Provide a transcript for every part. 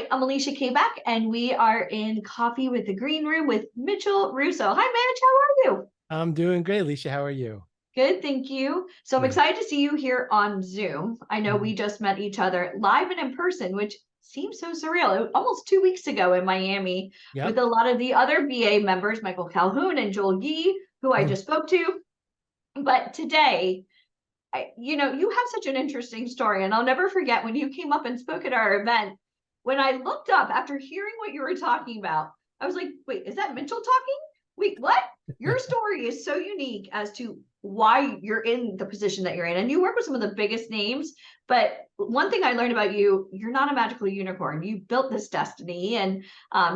right, I'm Alicia Kback, and we are in Coffee with the Green Room with Mitchell Russo. Hi, Mitch. How are you? I'm doing great, Alicia. How are you? Good, thank you. So I'm Good. excited to see you here on Zoom. I know we just met each other live and in person, which seems so surreal. Almost 2 weeks ago in Miami with Yep. a lot of the other VA members, Michael Calhoun and Joel Yee, who I Oh, just spoke to. But today, you have such an interesting story, and I'll never forget when you came up and spoke at our event. When I looked up after hearing what you were talking about, I was like, wait, is that Mitchell talking? Wait, what? Your story is so unique as to why you're in the position that you're in. And you work with some of the biggest names. But one thing I learned about you, you're not a magical unicorn. You built this destiny and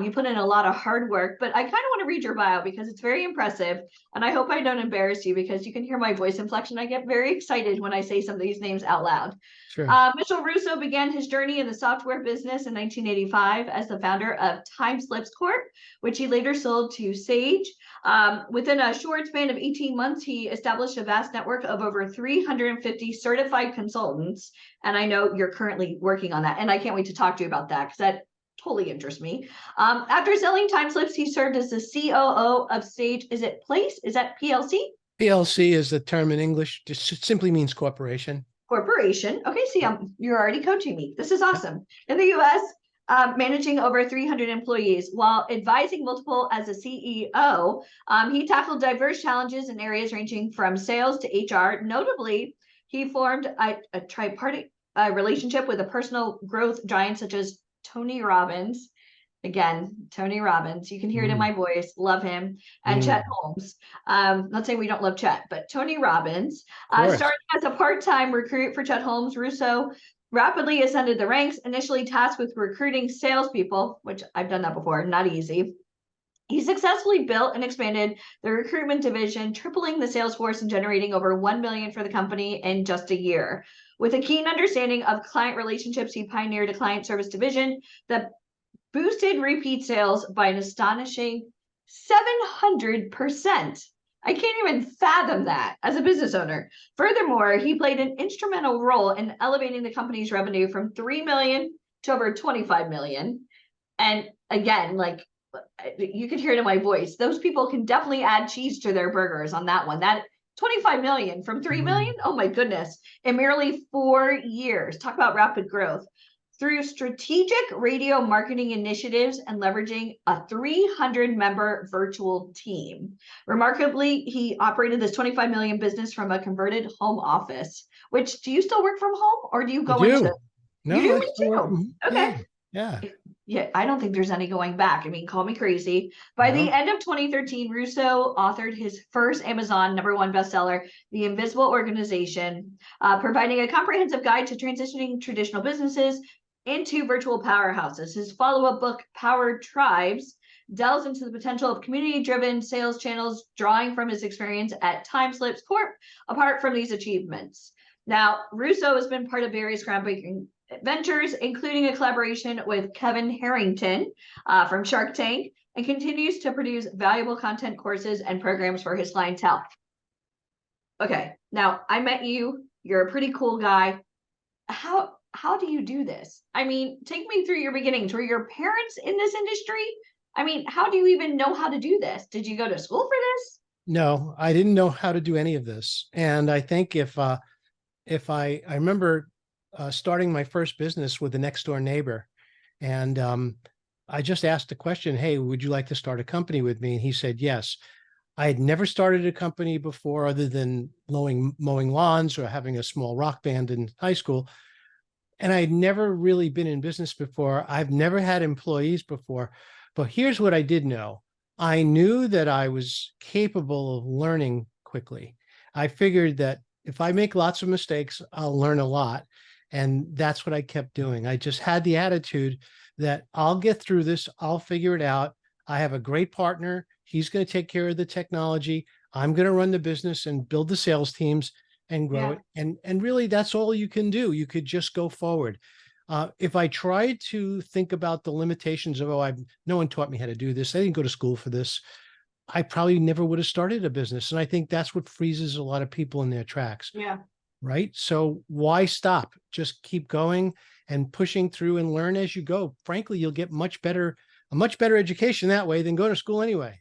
you put in a lot of hard work. But I kind of want to read your bio because it's very impressive. And I hope I don't embarrass you because you can hear my voice inflection. I get very excited when I say some of these names out loud. sure. Mitchell Russo began his journey in the software business in 1985 as the founder of Timeslips Corp, which he later sold to Sage. Within a short span of 18 months, he established a vast network of over 350 certified consultants. And I know you're currently working on that. And I can't wait to talk to you about that because that totally interests me. After selling Timeslips, he served as the COO of Sage. Is it Place? Is that PLC? PLC is the term in English. Just simply means corporation. Corporation. Okay, see, Yep. you're already coaching me. This is Yep. awesome. In the US, managing over 300 employees while advising multiple as a CEO, he tackled diverse challenges in areas ranging from sales to HR. Notably, he formed a tripartite relationship with a personal growth giant such as Tony Robbins. Again, Tony Robbins, you can hear it in Mm, my voice, love him, and Chet mm, Holmes. Not saying we don't love Chet, but Tony Robbins, of course. starting as a part-time recruit for Chet Holmes, Russo rapidly ascended the ranks, initially tasked with recruiting salespeople, which I've done that before, not easy. He successfully built and expanded the recruitment division, tripling the sales force and generating over 1 million for the company in just a year. With a keen understanding of client relationships, he pioneered a client service division that boosted repeat sales by an astonishing 700%. I can't even fathom that as a business owner. Furthermore, he played an instrumental role in elevating the company's revenue from 3 million to over 25 million. And again, like you could hear it in my voice, those people can definitely add cheese to their burgers on that one. That 25 million from 3 million, Mm. oh my goodness, in merely 4 years. Talk about rapid growth. Through strategic radio marketing initiatives and leveraging a 300-member virtual team. Remarkably, he operated this 25 million business from a converted home office, which do you still work from home or do you I go into, do. you No, do, I me still work too. Yeah, Okay. yeah. Yeah, I don't think there's any going back. I mean, call me crazy. By the No. end of 2013, Russo authored his first Amazon #1 bestseller, The Invisible Organization, providing a comprehensive guide to transitioning traditional businesses into virtual powerhouses. His follow-up book, Powered Tribes, delves into the potential of community-driven sales channels, drawing from his experience at Timeslips Corp. Apart from these achievements, now Russo has been part of various groundbreaking ventures, including a collaboration with Kevin Harrington from Shark Tank, and continues to produce valuable content courses and programs for his clientele. Okay, now I met you. You're a pretty cool guy. How do you do this? I mean, take me through your beginnings. Were your parents in this industry? I mean, how do you even know how to do this? Did you go to school for this? No, I didn't know how to do any of this. And I think if I remember starting my first business with the next door neighbor, and I just asked the question, "Hey, would you like to start a company with me?" And he said yes. I had never started a company before other than mowing lawns or having a small rock band in high school. And I had never really been in business before. I've never had employees before. But here's what I did know. I knew that I was capable of learning quickly. I figured that if I make lots of mistakes, I'll learn a lot. And that's what I kept doing. I just had the attitude that I'll get through this. I'll figure it out. I have a great partner. He's going to take care of the technology. I'm going to run the business and build the sales teams and grow Yeah. it. And really, that's all you can do. You could just go forward. If I tried to think about the limitations of, no one taught me how to do this, I didn't go to school for this, I probably never would have started a business. And I think that's what freezes a lot of people in their tracks. Yeah. right? So why stop? Just keep going and pushing through and learn as you go. Frankly, you'll get a much better education that way than go to school anyway.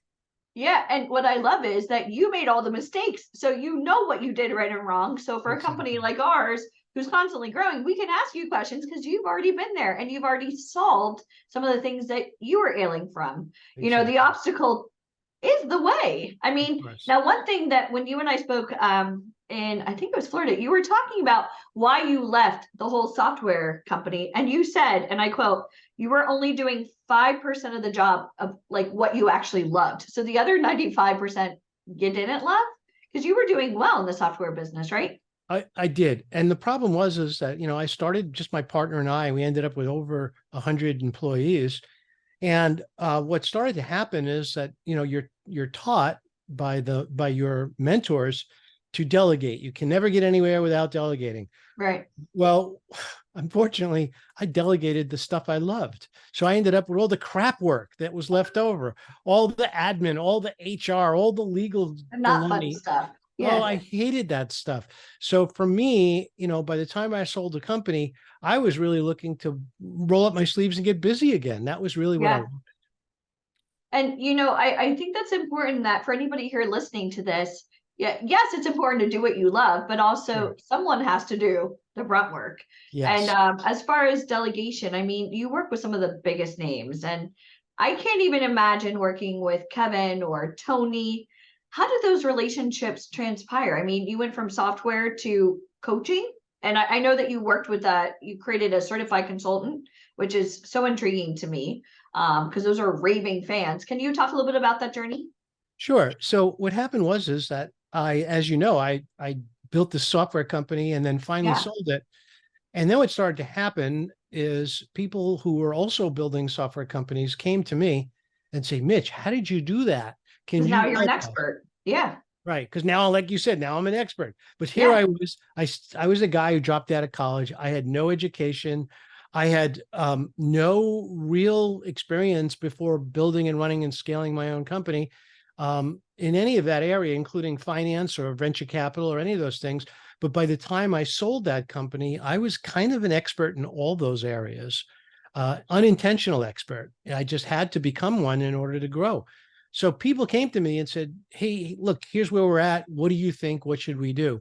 Yeah, and what I love is that you made all the mistakes. So you know what you did right and wrong. So for a company Exactly. like ours who's constantly growing, we can ask you questions because you've already been there and you've already solved some of the things that you were ailing from. You know, the Exactly. obstacle is the way. I Of mean, course. now one thing that when you and I spoke in I think it was Florida, you were talking about why you left the whole software company, and you said, and I quote, you were only doing 5% of the job of like what you actually loved. So the other 95% you didn't love because you were doing well in the software business, right? I did. And the problem was is that, I started just my partner and I, we ended up with over 100 employees. And what started to happen is that, you're taught by your mentors to delegate. You can never get anywhere without delegating. Right. Well, unfortunately, I delegated the stuff I loved. So I ended up with all the crap work that was left over, all the admin, all the HR, all the legal Not fun baloney. stuff. Oh, Yeah. I hated that stuff. So for me, by the time I sold the company, I was really looking to roll up my sleeves and get busy again. That was really what I Yeah. wanted. And I think that's important that for anybody here listening to this, yeah, yes, it's important to do what you love, but also Sure. someone has to do the grunt work. And Yes. as far as delegation, I mean, you work with some of the biggest names, and I can't even imagine working with Kevin or Tony. How did those relationships transpire? I mean, you went from software to coaching, and I know that you worked with that, you created a certified consultant, which is so intriguing to me because those are raving fans. Can you talk a little bit about that journey? Sure. So what happened is that as you know, I built this software company and then finally Yeah, sold it. And then what started to happen is people who were also building software companies came to me and say, Mitch, how did you do that? Can because now you you're an help us? expert. Yeah, Right. Because now, like you said, now I'm an expert. But here yeah, I was, I was a guy who dropped out of college. I had no education. I had no real experience before building and running and scaling my own company in any of that area, including finance or venture capital or any of those things. But by the time I sold that company, I was kind of an expert in all those areas, unintentional expert. I just had to become one in order to grow. So people came to me and said, hey, look, here's where we're at. What do you think? What should we do?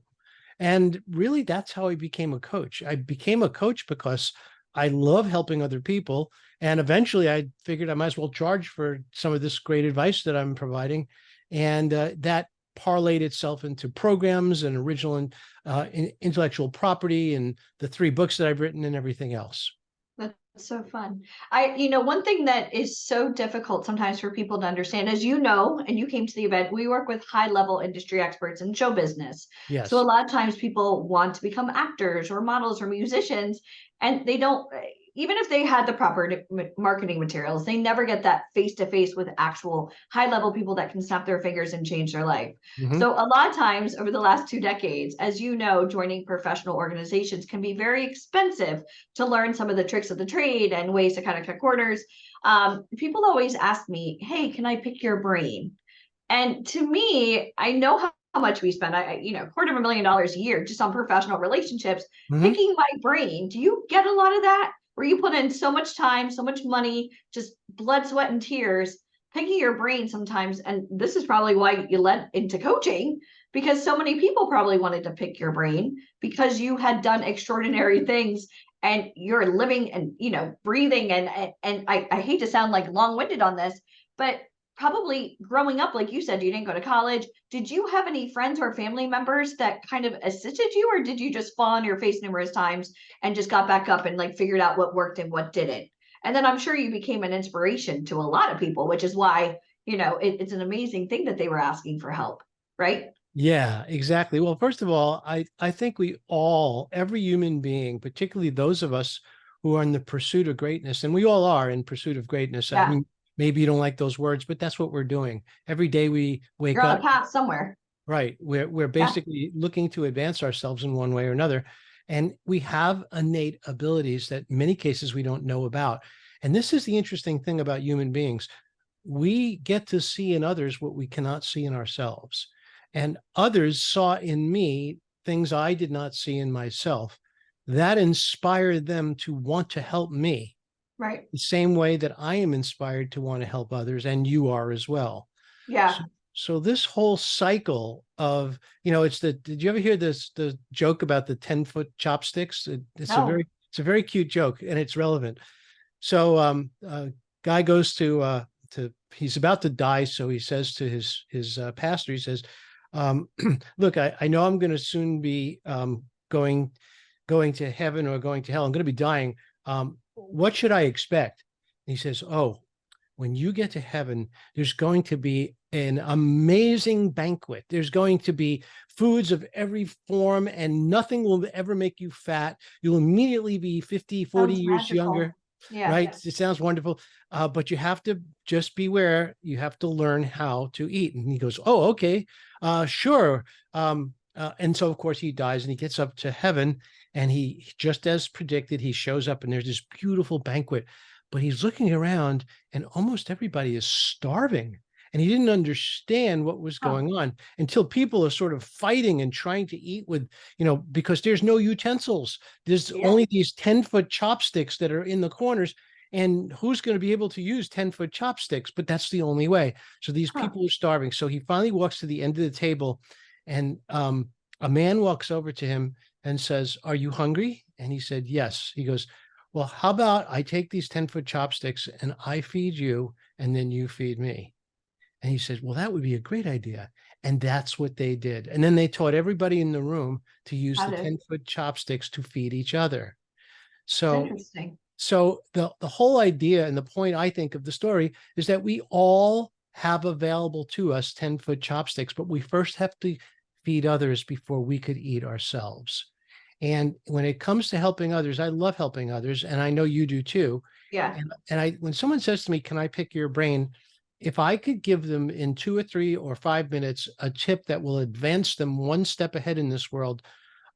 And really, that's how I became a coach. I became a coach because I love helping other people. And eventually I figured I might as well charge for some of this great advice that I'm providing. And that parlayed itself into programs and original and intellectual property and the 3 books that I've written and everything else. that's so fun. One thing that is so difficult sometimes for people to understand, as you know, and you came to the event, we work with high level industry experts in show business. So a Yes. lot of times people want to become actors or models or musicians, and they don't, even if they had the proper marketing materials, they never get that face to face with actual high level people that can snap their fingers and change their life. Mhm. So a lot of times over the last 2 decades, as you know, joining professional organizations can be very expensive to learn some of the tricks of the trade and ways to kind of cut corners. People always ask me, hey, can I pick your brain? And to me, I know how much we spend, $250,000 a year just on professional relationships, Mhm. picking my brain. Do you get a lot of that where you put in so much time, so much money, just blood, sweat, and tears, picking your brain sometimes? And this is probably why you led into coaching because so many people probably wanted to pick your brain because you had done extraordinary things and you're living and breathing and I hate to sound like long-winded on this, but probably growing up, like you said, you didn't go to college. Did you have any friends or family members that kind of assisted you, or did you just fall on your face numerous times and just got back up and like figured out what worked and what didn't? And then I'm sure you became an inspiration to a lot of people, which is why, it's an amazing thing that they were asking for help, right? Yeah, exactly. Well, first of all, I think we all, every human being, particularly those of us who are in the pursuit of greatness, and we all are in pursuit of greatness. I Yeah. mean, maybe you don't like those words, but that's what we're doing. Every day we You're wake on a up, path somewhere. right? We're Yeah. basically looking to advance ourselves in one way or another. And we have innate abilities that in many cases we don't know about. And this is the interesting thing about human beings. We get to see in others what we cannot see in ourselves. And others saw in me things I did not see in myself. That inspired them to want to help me Right. the same way that I am inspired to want to help others, and you are as well. Yeah. So, so this whole cycle of, it's did you ever hear the joke about the 10-foot chopsticks? No. It's a very cute joke, and it's relevant. So guy goes he's about to die. So he says to his pastor, he says, look, I know I'm going to soon be going to heaven or going to hell. I'm going to be dying. What should I expect? And he says, oh, when you get to heaven, there's going to be an amazing banquet. There's going to be foods of every form, and nothing will ever make you fat. You'll immediately be 50, 40 Sounds years magical. younger. Yeah. Right. It sounds wonderful. But you have to just beware. You have to learn how to eat. And he goes, oh, okay. Sure. And so, of course, he dies and he gets up to heaven, and he, just as predicted, he shows up and there's this beautiful banquet, but he's looking around and almost everybody is starving. And he didn't understand what was going on until people are sort of fighting and trying to eat with, because there's no utensils. There's only these 10-foot chopsticks that are in the corners. And who's going to be able to use 10-foot chopsticks? But that's the only way. So these people are starving. So he finally walks to the end of the table, and a man walks over to him and says, are you hungry? And he said, yes. He goes, well, how about I take these 10-foot chopsticks and I feed you, and then you feed me? And he said, well, that would be a great idea. And that's what they did. And then they taught everybody in the room to use the 10-foot chopsticks to feed each other. So interesting. So the whole idea and the point, I think, of the story is that we all have available to us 10-foot chopsticks, but we first have to feed others before we could eat ourselves. And when it comes to helping others, I love helping others, and I know you do too. Yeah. And when someone says to me, can I pick your brain? If I could give them in 2 or 3 or 5 minutes a tip that will advance them one step ahead in this world,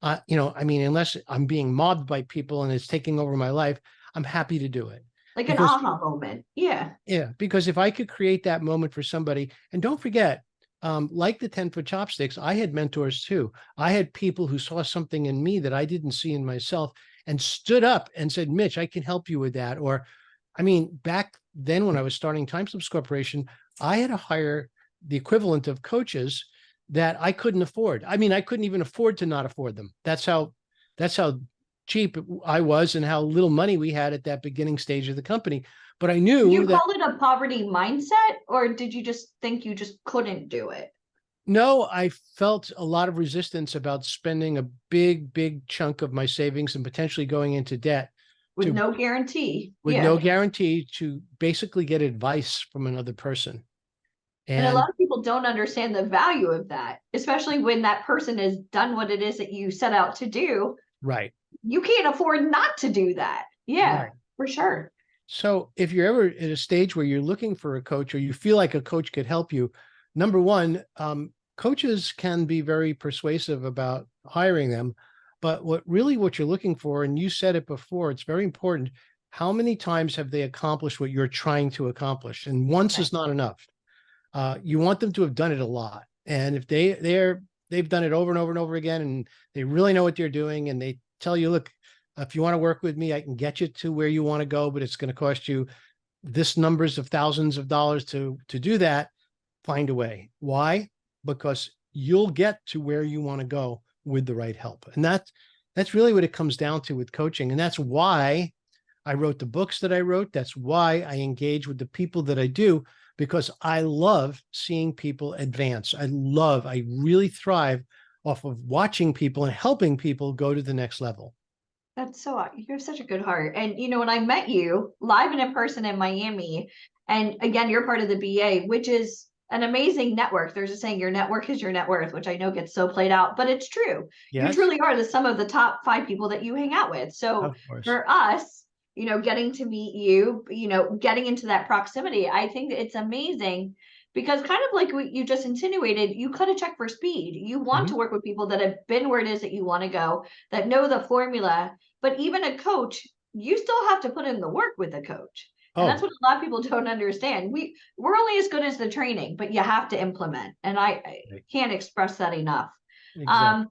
unless I'm being mobbed by people and it's taking over my life, I'm happy to do it. Like an aha moment. Yeah. Yeah, because if I could create that moment for somebody, and don't forget, like the 10-foot chopsticks, I had mentors too. I had people who saw something in me that I didn't see in myself and stood up and said, Mitch, I can help you with that. Or, back then when I was starting Timeslips Corporation, I had to hire the equivalent of coaches that I couldn't afford. I couldn't even afford to not afford them. That's how cheap I was and how little money we had at that beginning stage of the company. But I knew you call it a poverty mindset, or did you just think you just couldn't do it? No, I felt a lot of resistance about spending a big chunk of my savings and potentially going into debt. With no guarantee. With no guarantee to basically get advice from another person. And a lot of people don't understand the value of that, especially when that person has done what it is that you set out to do. Right. You can't afford not to do that. Yeah, right. For sure. So if you're ever at a stage where you're looking for a coach or you feel like a coach could help you, number one, coaches can be very persuasive about hiring them. But what you're looking for, and you said it before, it's very important. How many times have they accomplished what you're trying to accomplish? And once is not enough. You want them to have done it a lot. And if they've done it over and over and over again, and they really know what they're doing, and they tell you, look, if you want to work with me, I can get you to where you want to go, but it's going to cost you this numbers of thousands of dollars to do that. Find a way. Why? Because you'll get to where you want to go with the right help. And that's really what it comes down to with coaching. And that's why I wrote the books that I wrote. That's why I engage with the people that I do, because I love seeing people advance. I really thrive off of watching people and helping people go to the next level. You're such a good heart. And, when I met you live and in person in Miami, and again, you're part of the BA, which is an amazing network. There's a saying, your network is your net worth, which I know gets so played out, but it's true. Yes. You truly are the sum of the top 5 people that you hang out with. So for us, getting to meet you, getting into that proximity, I think it's amazing. Because kind of like what you just insinuated, you cut a check for speed. You want to work with people that have been where it is that you want to go, that know the formula. But even a coach, you still have to put in the work with a coach. And that's what a lot of people don't understand. We're only as good as the training, but you have to implement. And I can't express that enough. Exactly.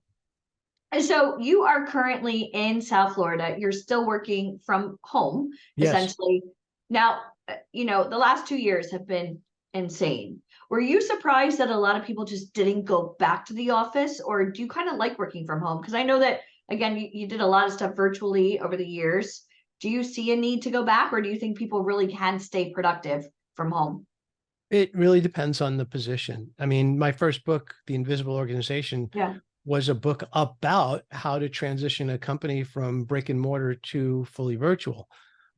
And so you are currently in South Florida. You're still working from home, Yes. essentially. Now, the last 2 years have been insane. Were you surprised that a lot of people just didn't go back to the office, or do you kind of like working from home? Because I know that, again, you did a lot of stuff virtually over the years. Do you see a need to go back, or do you think people really can stay productive from home? It really depends on the position. I mean, my first book, The Invisible Organization, Yeah. was a book about how to transition a company from brick and mortar to fully virtual.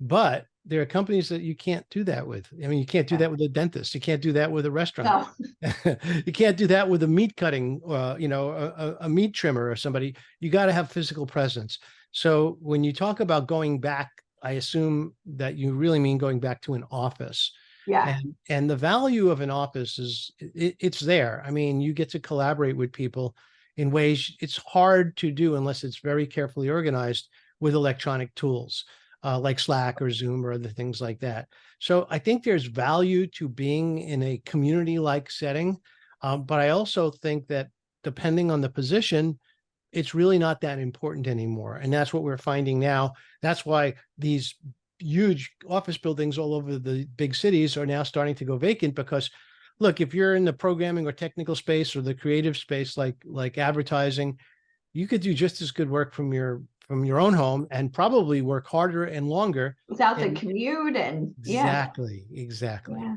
But there are companies that you can't do that with. I mean, you can't do Yeah. that with a dentist. You can't do that with a restaurant. No. You can't do that with a meat cutting, a meat trimmer or somebody. You got to have physical presence. So when you talk about going back, I assume that you really mean going back to an office. Yeah. And the value of an office is it's there. I mean, you get to collaborate with people in ways it's hard to do unless it's very carefully organized with electronic tools like Slack or Zoom or other things like that. So I think there's value to being in a community-like setting, but I also think that depending on the position, it's really not that important anymore. And that's what we're finding now. That's why these huge office buildings all over the big cities are now starting to go vacant because look, if you're in the programming or technical space or the creative space like advertising, you could do just as good work from your own home and probably work harder and longer. Without the And commute and yeah. exactly. Yeah.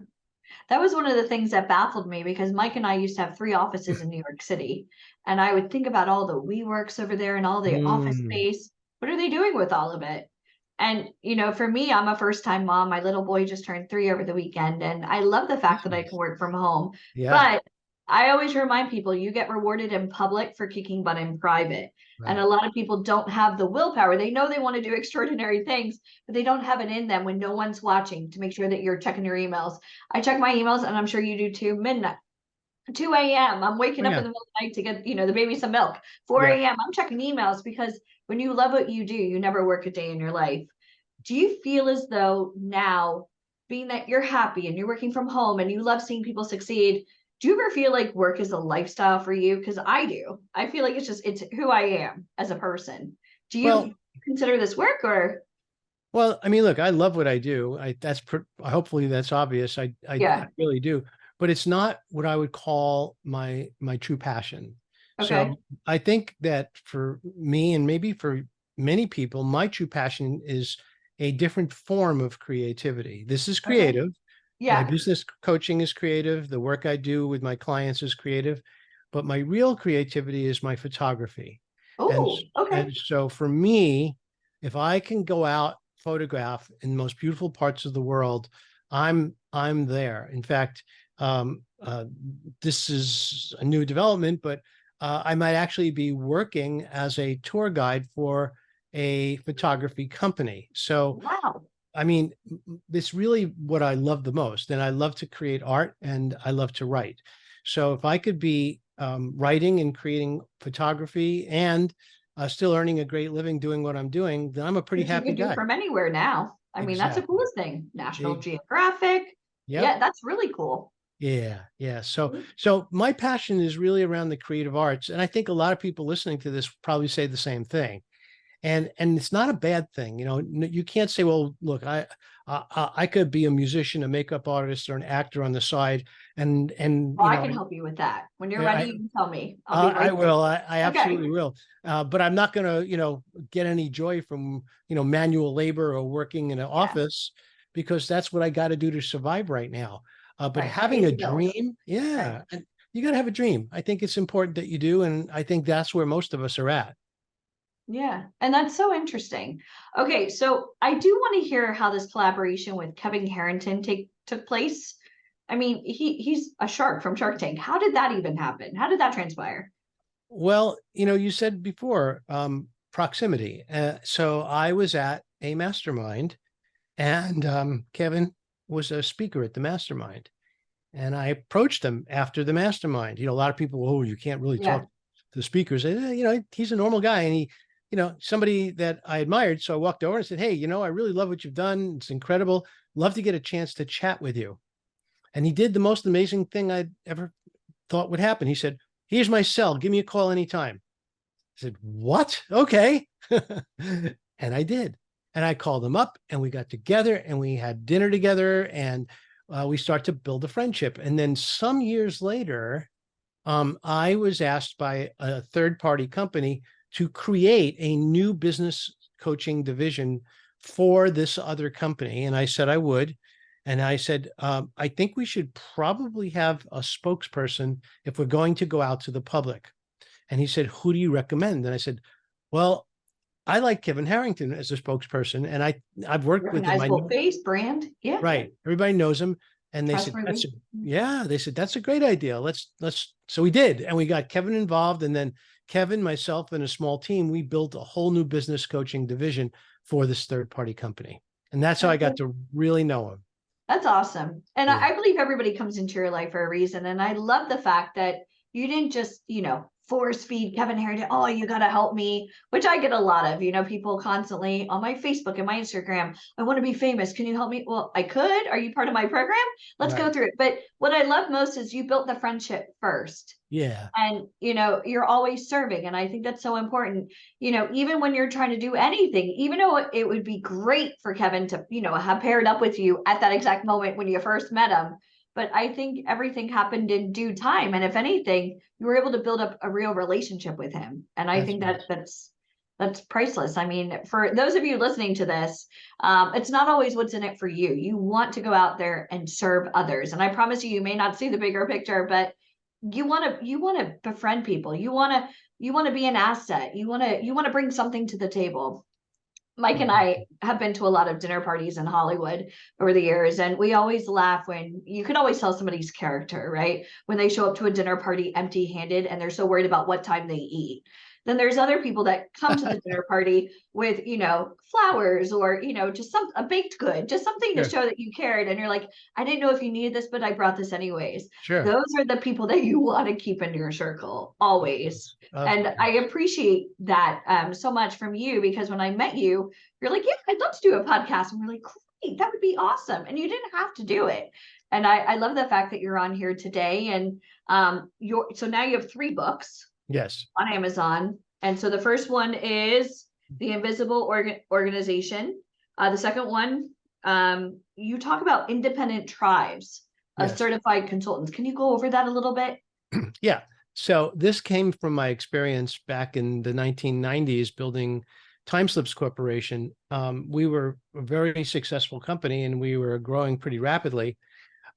That was one of the things that baffled me because Mike and I used to have 3 offices in New York City. And I would think about all the WeWorks over there and all the office Mm, space. What are they doing with all of it? And, for me, I'm a first time mom. My little boy just turned 3 over the weekend. And I love the fact that I can work from home. yeah, But I always remind people you get rewarded in public for kicking butt in private. And a right. lot of people don't have the willpower. They know they want to do extraordinary things, but they don't have it in them when no one's watching to make sure that you're checking your emails. I check my emails, and I'm sure you do too. Midnight, 2 a.m. I'm waking Oh, up in yeah, the middle of the night to get, the baby some milk. 4 yeah. a.m. I'm checking emails because when you love what you do, you never work a day in your life. Do you feel as though now, being that you're happy and you're working from home and you love seeing people succeed, do you ever feel like work is a lifestyle for you? Because I do. I feel like it's who I am as a person. Do Well, you consider this work or well, I mean, look, I love what I do. Hopefully that's obvious. I yeah? really do, but it's not what I would call my true passion. Okay. So I think that for me and maybe for many people, my true passion is a different form of creativity. This is Okay. creative. My Yeah. business coaching is creative. The work I do with my clients is creative, but my real creativity is my photography. And Oh, okay. and so for me, if I can go out photograph in the most beautiful parts of the world, I'm there. In fact, this is a new development, but I might actually be working as a tour guide for a photography company. So Wow. I mean, it's really what I love the most. And I love to create art and I love to write. So if I could be writing and creating photography and still earning a great living doing what I'm doing, then I'm a pretty Which you happy can do guy. from anywhere now. I mean, that's the Exactly. coolest thing. National Ex- Geographic. Yep. Yeah, that's really cool. Yeah. Yeah. So my passion is really around the creative arts. And I think a lot of people listening to this probably say the same thing. And it's not a bad thing. You can't say, well, look, I could be a musician, a makeup artist, or an actor on the side, and Well, I can help you with that. When you're ready, I you can tell me. I'll be I right will, I there. Okay. absolutely will, but I'm not going to get any joy from manual labor or working in an Yeah. office because that's what I got to do to survive right now. But Right. having Pay a the bills. dream, Right. yeah, and you got to have a dream. I think it's important that you do, and I think that's where most of us are at. Yeah. And that's so interesting. Okay. So I do want to hear how this collaboration with Kevin Harrington took place. I mean, he's a shark from Shark Tank. How did that even happen? How did that transpire? Well, you said before, proximity. So I was at a mastermind and Kevin was a speaker at the mastermind. And I approached him after the mastermind. A lot of people, oh, you can't really talk Yeah. to speakers. He's a normal guy. And somebody that I admired. So I walked over and said, hey, I really love what you've done. It's incredible. Love to get a chance to chat with you. And he did the most amazing thing I'd ever thought would happen. He said, here's my cell. Give me a call anytime. said, what? Okay. And I did. And I called him up and we got together and we had dinner together and we start to build a friendship. And then some years later, I was asked by a third party company to create a new business coaching division for this other company. And I said I would. And I said, I think we should probably have a spokesperson if we're going to go out to the public. And he said, who do you recommend? And I said, well, I like Kevin Harrington as a spokesperson. And I've worked with him. Recognizable face, brand. Yeah. Right. Everybody knows him. And they said, Trustworthy. they said, that's a great idea. So we did. And we got Kevin involved. And then Kevin, myself, and a small team, we built a whole new business coaching division for this third party company. And that's how I got to really know him. That's awesome. And Yeah. I believe everybody comes into your life for a reason. And I love the fact that you didn't just, force feed Kevin Harrington, oh, you got to help me, which I get a lot of, people constantly on my Facebook and my Instagram. I want to be famous. Can you help me? Well, I could. Are you part of my program? Let's go through it. But what I love most is you built the friendship first. Yeah. And, you're always serving. And I think that's so important, even when you're trying to do anything, even though it would be great for Kevin to, have paired up with you at that exact moment when you first met him. But I think everything happened in due time. And if anything, you were able to build up a real relationship with him. And I think that's priceless. I mean, for those of you listening to this, it's not always what's in it for you. You want to go out there and serve others. And I promise you, you may not see the bigger picture, but you want to befriend people. You want to be an asset. You want to bring something to the table. Mike and I have been to a lot of dinner parties in Hollywood over the years, and we always laugh when you can always tell somebody's character, right? When they show up to a dinner party empty-handed and they're so worried about what time they eat. Then there's other people that come to the dinner party with, flowers or, just a baked good, just something to show that you cared. And you're like, I didn't know if you needed this, but I brought this anyways. Sure. Those are the people that you want to keep in your circle always. And I appreciate that so much from you, because when I met you, you're like, yeah, I'd love to do a podcast. And we're like, great, that would be awesome. And you didn't have to do it. And I love the fact that you're on here today. And so now you have 3 books. Yes. On Amazon. And so the first one is The Invisible Organization. The second one, you talk about independent tribes of certified consultants. Can you go over that a little bit? Yeah. So this came from my experience back in the 1990s building Timeslips Corporation. We were a very successful company and we were growing pretty rapidly.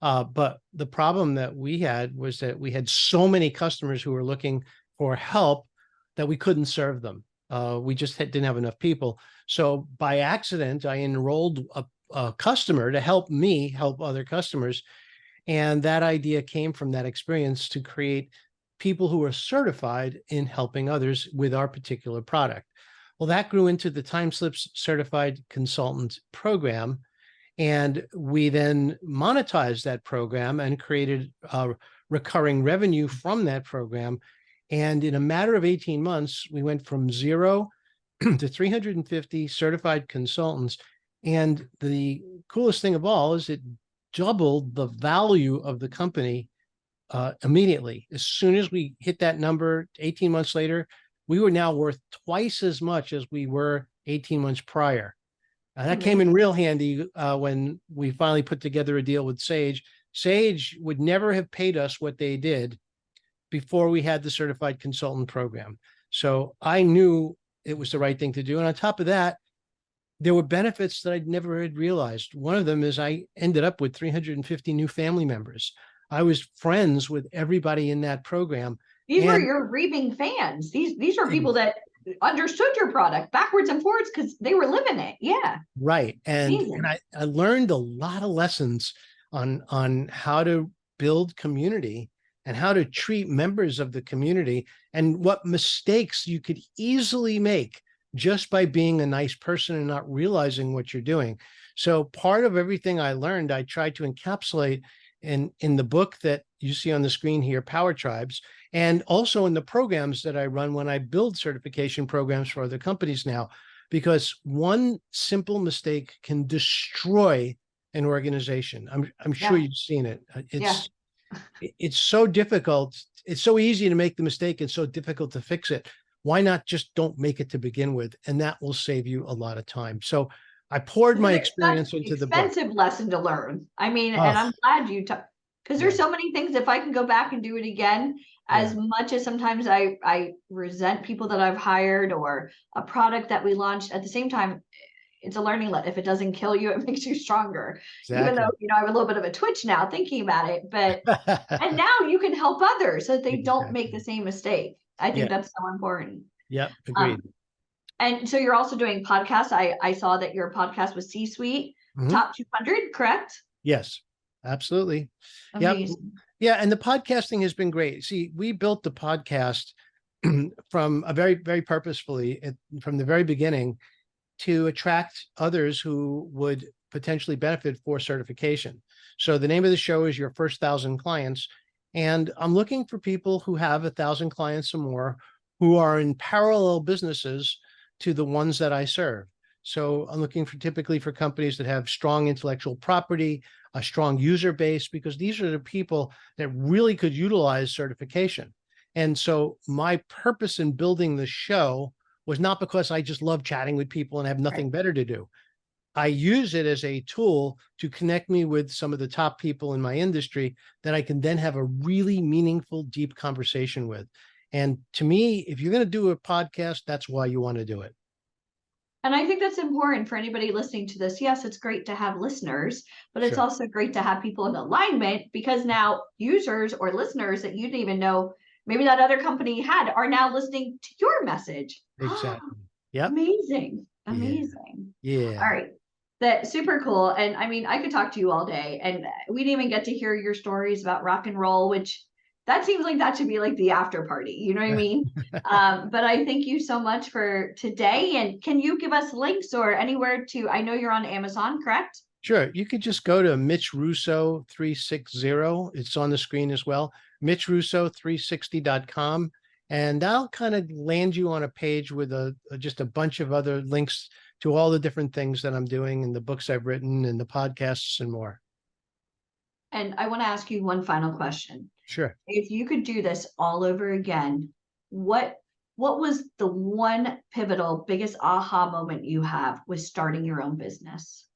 But the problem that we had was that we had so many customers who were looking for help that we couldn't serve them. We just didn't have enough people. So by accident, I enrolled a customer to help me help other customers. And that idea came from that experience to create people who are certified in helping others with our particular product. Well, that grew into the Timeslips Certified Consultant Program. And we then monetized that program and created recurring revenue from that program. And in a matter of 18 months, we went from 0 to 350 certified consultants. And the coolest thing of all is it doubled the value of the company immediately. As soon as we hit that number 18 months later, we were now worth twice as much as we were 18 months prior. That came in real handy when we finally put together a deal with Sage. Sage would never have paid us what they did before we had the certified consultant program. So I knew it was the right thing to do. And on top of that, there were benefits that I'd never had realized. One of them is I ended up with 350 new family members. I was friends with everybody in that program. These were your raving fans. These were people that understood your product backwards and forwards because they were living it. Yeah. Right. And I learned a lot of lessons on how to build community and how to treat members of the community and what mistakes you could easily make just by being a nice person and not realizing what you're doing. So part of everything I learned, I tried to encapsulate in the book that you see on the screen here, Power Tribes, and also in the programs that I run when I build certification programs for other companies now, because one simple mistake can destroy an organization. I'm sure you've seen it. It's so difficult. It's so easy to make the mistake and so difficult to fix it. why not just don't make it to begin with? And that will save you a lot of time. So I poured my experience into the book. Expensive lesson to learn. I mean, Oh, and I'm glad you took, because there's yeah. so many things, if I can go back and do it again, as much as sometimes I resent people that I've hired or a product that we launched, at the same time, it's a learning let. If it doesn't kill you, it makes you stronger. Even though, Exactly. I have a little bit of a twitch now thinking about it, but and now you can help others so that they don't make the Exactly. same mistake. I think Yeah. that's so important. Yep. Agreed. And so you're also doing podcasts. I saw that your podcast was C-Suite Mhm. Top 200, correct? Yes, absolutely. Yep. Amazing. Yeah. And the podcasting has been great. See, we built the podcast from a very, very purposefully from the very beginning to attract others who would potentially benefit for certification. So the name of the show is Your First 1,000 Clients. And I'm looking for people who have 1,000 clients or more who are in parallel businesses to the ones that I serve. So I'm looking for typically for companies that have strong intellectual property, a strong user base, because these are the people that really could utilize certification. And so my purpose in building the show was not because I just love chatting with people and have nothing better to do. I use it as a tool to connect me with some of the top people in my industry that I can then have a really meaningful, deep conversation with. And to me, if you're going to do a podcast, that's why you want to do it. And I think that's important for anybody listening to this. Yes, it's great to have listeners, but it's Sure. also great to have people in alignment, because now users or listeners that you didn't even know maybe that other company had are now listening to your message. Exactly. Yep. Amazing. Yeah. Amazing. Yeah. All right. That's super cool. And I mean, I could talk to you all day, and we didn't even get to hear your stories about rock and roll, which that seems like that should be like the after party. You know what I mean? But I thank you so much for today. And can you give us links or anywhere to, I know you're on Amazon, correct? Sure. You could just go to Mitch Russo 360. It's on the screen as well. MitchRusso360.com. And that'll kind of land you on a page with just a bunch of other links to all the different things that I'm doing and the books I've written and the podcasts and more. And I want to ask you one final question. Sure. If you could do this all over again, what was the one pivotal biggest aha moment you have with starting your own business?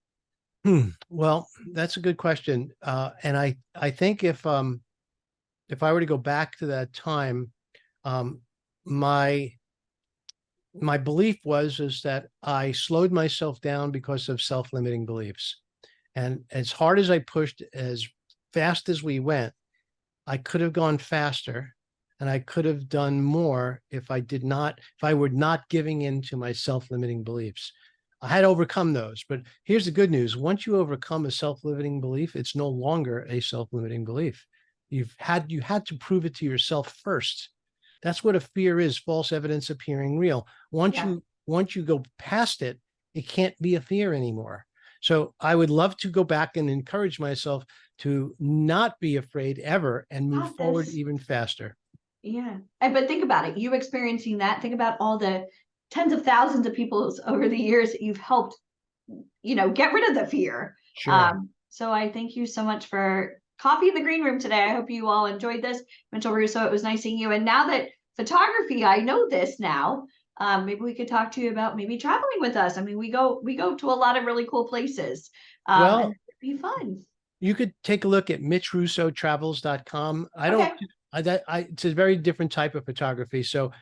Well, that's a good question. And I think if I were to go back to that time, my belief is that I slowed myself down because of self-limiting beliefs. And as hard as I pushed, as fast as we went, I could have gone faster and I could have done more if I were not giving in to my self-limiting beliefs. I had to overcome those, but here's the good news. Once you overcome a self-limiting belief, it's no longer a self-limiting belief. You had to prove it to yourself first. That's what a fear is, false evidence appearing real. Once you go past it, it can't be a fear anymore. So I would love to go back and encourage myself to not be afraid ever and move forward even faster. Yeah. But think about it. You experiencing that, think about all the tens of thousands of people over the years that you've helped, get rid of the fear. Sure. So I thank you so much for coffee in the green room today. I hope you all enjoyed this. Mitchell Russo, it was nice seeing you. And now that photography, I know this now. Maybe we could talk to you about maybe traveling with us. I mean, we go to a lot of really cool places. Well, and it'd be fun. You could take a look at MitchRussoTravels.com. It's a very different type of photography. So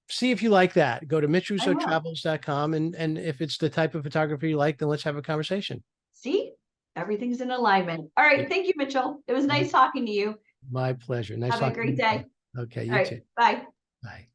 see if you like that. Go to MitchRussoTravels.com. And if it's the type of photography you like, then let's have a conversation. See, everyth's in alignment. All right. Thank you, Mitchell. It was nice talking to you. My pleasure. Nice talking. Have a great day. Okay. You too. Bye. Bye.